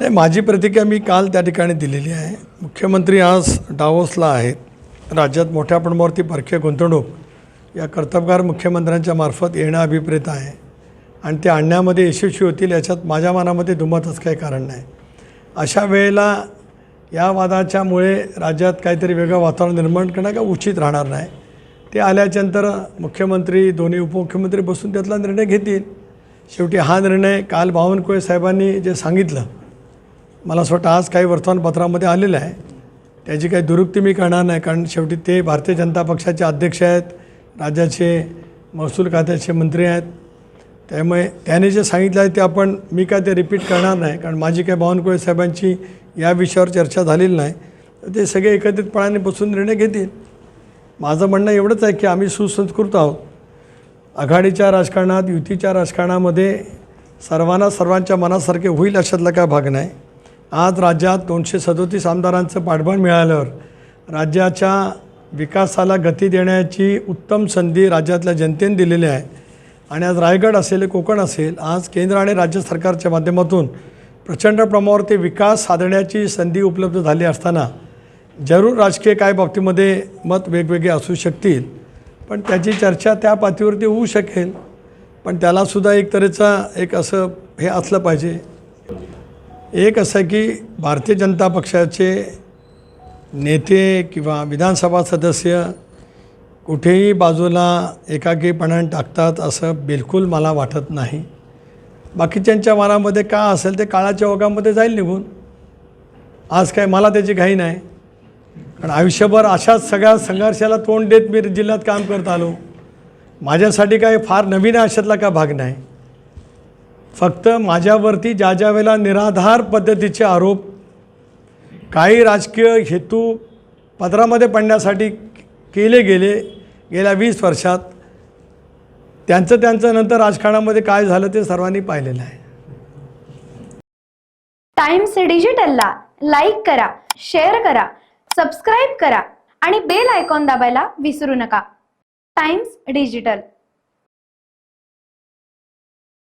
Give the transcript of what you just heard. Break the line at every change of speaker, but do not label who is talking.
नाही, माझी प्रतिक्रिया मी काल त्या ठिकाणी दिलेली आहे. मुख्यमंत्री आज डावोसला आहेत. राज्यात मोठ्या प्रमाणावरती परकीय गुंतवणूक या कर्तबगार मुख्यमंत्र्यांच्या मार्फत येणं अभिप्रेत आहे आणि ते आणण्यामध्ये यशस्वी होतील याच्यात माझ्या मनामध्ये दुमतच काही कारण नाही. अशा वेळेला या वादाच्यामुळे राज्यात काहीतरी वेगळं वातावरण निर्माण करणं का उचित राहणार नाही. ते आल्याच्यानंतर मुख्यमंत्री दोन्ही उपमुख्यमंत्री बसून त्यातला निर्णय घेतील. शेवटी हा निर्णय काल बावनकुळे साहेबांनी जे सांगितलं, मला असं वाटतं आज काही वर्तमानपत्रामध्ये आलेलं आहे, त्याची काही दुरुक्ती मी करणार नाही. कारण शेवटी ते भारतीय जनता पक्षाचे अध्यक्ष आहेत, राज्याचे महसूल खात्याचे मंत्री आहेत. त्यामुळे त्याने जे सांगितलं आहे ते मी काय ते रिपीट करणार नाही. कारण माझी काय बावनकुळे साहेबांची या विषयावर चर्चा झालेली नाही. तर ते सगळे एकत्रितपणाने बसून निर्णय घेतील. माझं म्हणणं एवढंच आहे की आम्ही सुसंस्कृत आहोत. आघाडीच्या राजकारणात, युतीच्या राजकारणामध्ये सर्वांच्या मनासारखे होईल अशातला काय भाग नाही. आज राज्यात 237 आमदारांचं पाठबळ मिळाल्यावर राज्याच्या विकासाला गती देण्याची उत्तम संधी राज्यातल्या जनतेने दिलेली आहे. आणि आज रायगड असेल, कोकण असेल, आज केंद्र आणि राज्य सरकारच्या माध्यमातून प्रचंड प्रमाणावरती विकास साधण्याची संधी उपलब्ध झाली असताना जरूर राजकीय काय बाबतीमध्ये मत वेगवेगळे असू शकतील, पण त्याची चर्चा त्या पातळीवरती होऊ शकेल. पण त्यालासुद्धा एक तऱ्हेचा एक असं हे असलं पाहिजे. एक असं की भारतीय जनता पक्षाचे नेते किंवा विधानसभा सदस्य कुठेही बाजूला एकाकीपणाने टाकतात असं बिलकुल मला वाटत नाही. बाकीच्यांच्या मनामध्ये का असेल ते काळाच्या ओघामध्ये जाईल निघून. आज काय मला त्याची घाई नाही. कारण आयुष्यभर अशाच सगळ्या संघर्षाला तोंड देत मी जिल्ह्यात काम करत आलो. माझ्यासाठी काय फार नवीन अशातला का भाग नाही. फक्त माझ्यावरती ज्या वेळेला निराधार पद्धतीचे आरोप काही राजकीय हेतू पदरामध्ये पडण्यासाठी केले गेले गेल्या 20 वर्षात, त्यांचं नंतर राजकारणामध्ये काय झालं ते सर्वांनी पाहिलेलं आहे.
टाइम्स डिजिटलला लाईक करा, शेअर करा, सबस्क्राईब करा आणि बेल आयकॉन दाबायला विसरू नका. Times digital.